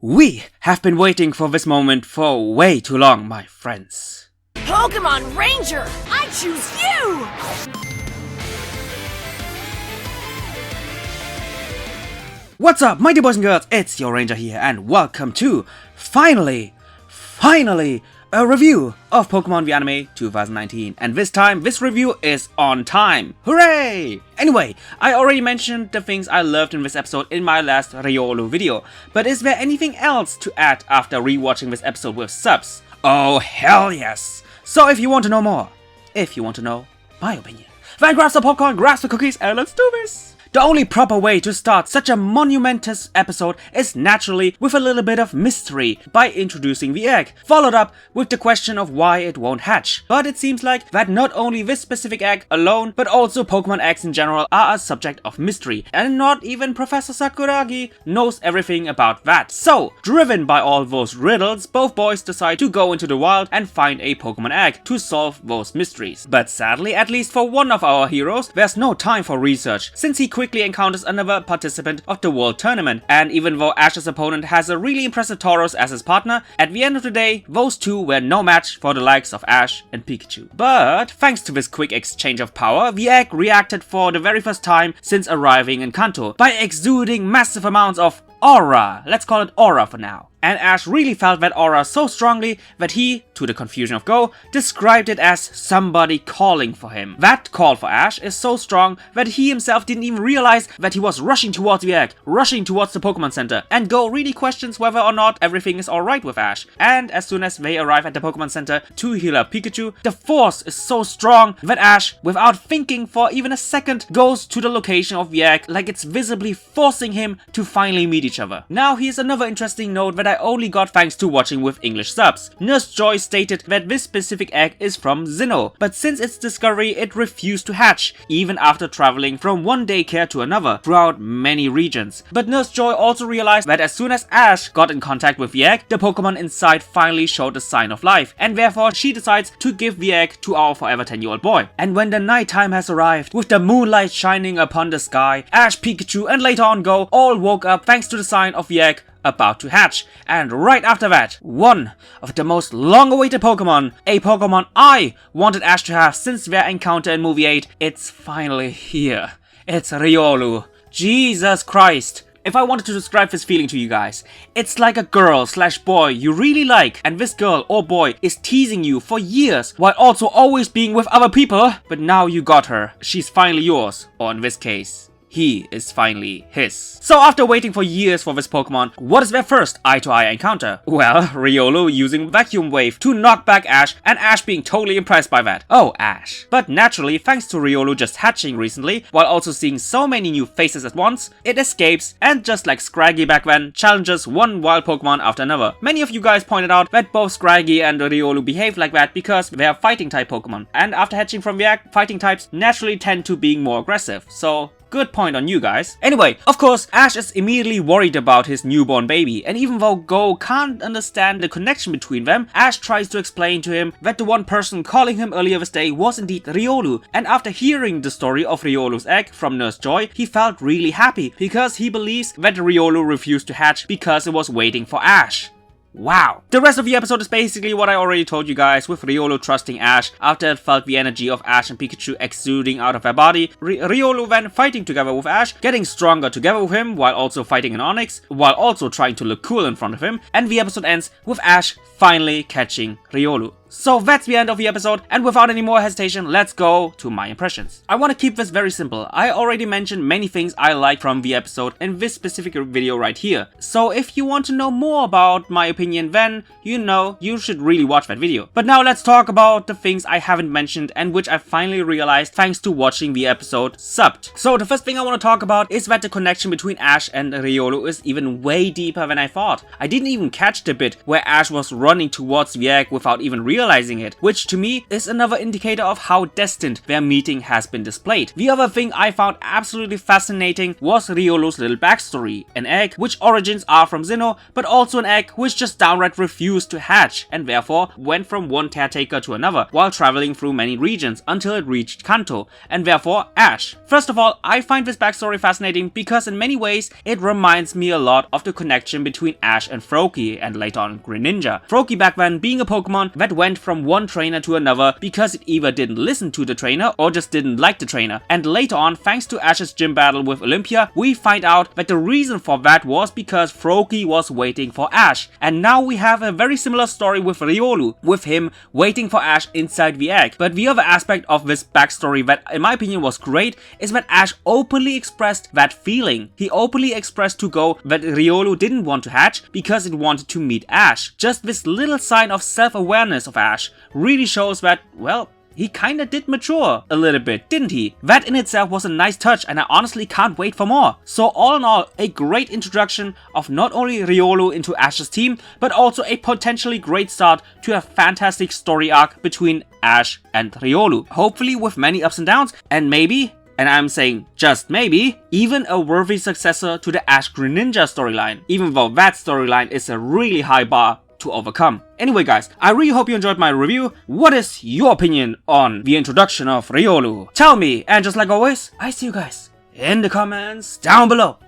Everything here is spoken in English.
We have been waiting for this moment for way too long, my friends. Pokemon Ranger, I choose you! What's up, mighty boys and girls? It's your Ranger here, and welcome to, finally, a review of Pokemon the Anime 2019. And this time, this review is on time. Hooray! Anyway, I already mentioned the things I loved in this episode in my last Riolu video, but is there anything else to add after rewatching this episode with subs? Oh hell yes! So if you want to know more, if you want to know my opinion, then grab some popcorn, grab some cookies, and let's do this! The only proper way to start such a monumentous episode is naturally with a little bit of mystery by introducing the egg, followed up with the question of why it won't hatch. But it seems like that not only this specific egg alone, but also Pokemon eggs in general are a subject of mystery, and not even Professor Sakuragi knows everything about that. So, driven by all those riddles, both boys decide to go into the wild and find a Pokemon egg to solve those mysteries. But sadly, at least for one of our heroes, there's no time for research, since he quickly encounters another participant of the World Tournament. And even though Ash's opponent has a really impressive Tauros as his partner, at the end of the day, those two were no match for the likes of Ash and Pikachu. But thanks to this quick exchange of power, the egg reacted for the very first time since arriving in Kanto by exuding massive amounts of aura. Let's call it aura for now. And Ash really felt that aura so strongly that he, to the confusion of Go, described it as somebody calling for him. That call for Ash is so strong that he himself didn't even realize that he was rushing towards the egg, rushing towards the Pokemon Center, and Go really questions whether or not everything is alright with Ash. And as soon as they arrive at the Pokemon Center to heal up Pikachu, the force is so strong that Ash, without thinking for even a second, goes to the location of the egg like it's visibly forcing him to finally meet each other. Now here's another interesting note that I only got thanks to watching with English subs. Nurse Joy stated that this specific egg is from Sinnoh, but since its discovery it refused to hatch, even after traveling from one daycare to another throughout many regions. But Nurse Joy also realized that as soon as Ash got in contact with the egg, the Pokemon inside finally showed a sign of life, and therefore she decides to give the egg to our forever 10-year-old boy. And when the nighttime has arrived, with the moonlight shining upon the sky, Ash, Pikachu, and later on Go all woke up thanks to the sign of the egg about to hatch. And right after that, one of the most long-awaited Pokemon, a Pokemon I wanted Ash to have since their encounter in movie 8, it's finally here. It's Riolu. Jesus Christ. If I wanted to describe this feeling to you guys, it's like a girl/boy you really like, and this girl or boy is teasing you for years while also always being with other people, but now you got her. She's finally yours, or in this case, he is finally his. So after waiting for years for this Pokemon, what is their first eye-to-eye encounter? Well, Riolu using Vacuum Wave to knock back Ash, and Ash being totally impressed by that. Oh, Ash. But naturally, thanks to Riolu just hatching recently, while also seeing so many new faces at once, it escapes and just like Scraggy back then, challenges one wild Pokemon after another. Many of you guys pointed out that both Scraggy and Riolu behave like that because they are fighting type Pokemon. And after hatching from the egg, fighting types naturally tend to being more aggressive. So good point on you guys. Anyway, of course, Ash is immediately worried about his newborn baby, and even though Go can't understand the connection between them, Ash tries to explain to him that the one person calling him earlier this day was indeed Riolu. And after hearing the story of Riolu's egg from Nurse Joy, he felt really happy because he believes that Riolu refused to hatch because it was waiting for Ash. Wow. The rest of the episode is basically what I already told you guys, with Riolu trusting Ash after it felt the energy of Ash and Pikachu exuding out of their body, Riolu then fighting together with Ash, getting stronger together with him while also fighting an Onix, while also trying to look cool in front of him, and the episode ends with Ash finally catching Riolu. So that's the end of the episode, and without any more hesitation, let's go to my impressions. I want to keep this very simple. I already mentioned many things I like from the episode in this specific video right here. So if you want to know more about my opinion, then you should really watch that video. But now let's talk about the things I haven't mentioned and which I finally realized thanks to watching the episode subbed. So the first thing I want to talk about is that the connection between Ash and Riolu is even way deeper than I thought. I didn't even catch the bit where Ash was running towards the egg without even realizing realizing it, which to me is another indicator of how destined their meeting has been displayed. The other thing I found absolutely fascinating was Riolu's little backstory, an egg which origins are from Sinnoh, but also an egg which just downright refused to hatch and therefore went from one caretaker to another while traveling through many regions until it reached Kanto, and therefore Ash. First of all, I find this backstory fascinating because in many ways it reminds me a lot of the connection between Ash and Froakie and later on Greninja. Froakie back then being a Pokemon that went from one trainer to another because it either didn't listen to the trainer or just didn't like the trainer, and later on, thanks to Ash's gym battle with Olympia, we find out that the reason for that was because Froakie was waiting for Ash. And now we have a very similar story with Riolu, with him waiting for Ash inside the egg. But the other aspect of this backstory that in my opinion was great is that Ash openly expressed that feeling. He openly expressed to Go that Riolu didn't want to hatch because it wanted to meet Ash. Just this little sign of self-awareness of Ash really shows that, well, he kinda did mature a little bit, didn't he? That in itself was a nice touch and I honestly can't wait for more. So all in all, a great introduction of not only Riolu into Ash's team, but also a potentially great start to a fantastic story arc between Ash and Riolu. Hopefully with many ups and downs, and maybe, and I'm saying just maybe, even a worthy successor to the Ash Greninja storyline, even though that storyline is a really high bar to overcome. Anyway guys, I really hope you enjoyed my review. What is your opinion on the introduction of Riolu? Tell me, and just like always, I see you guys in the comments down below.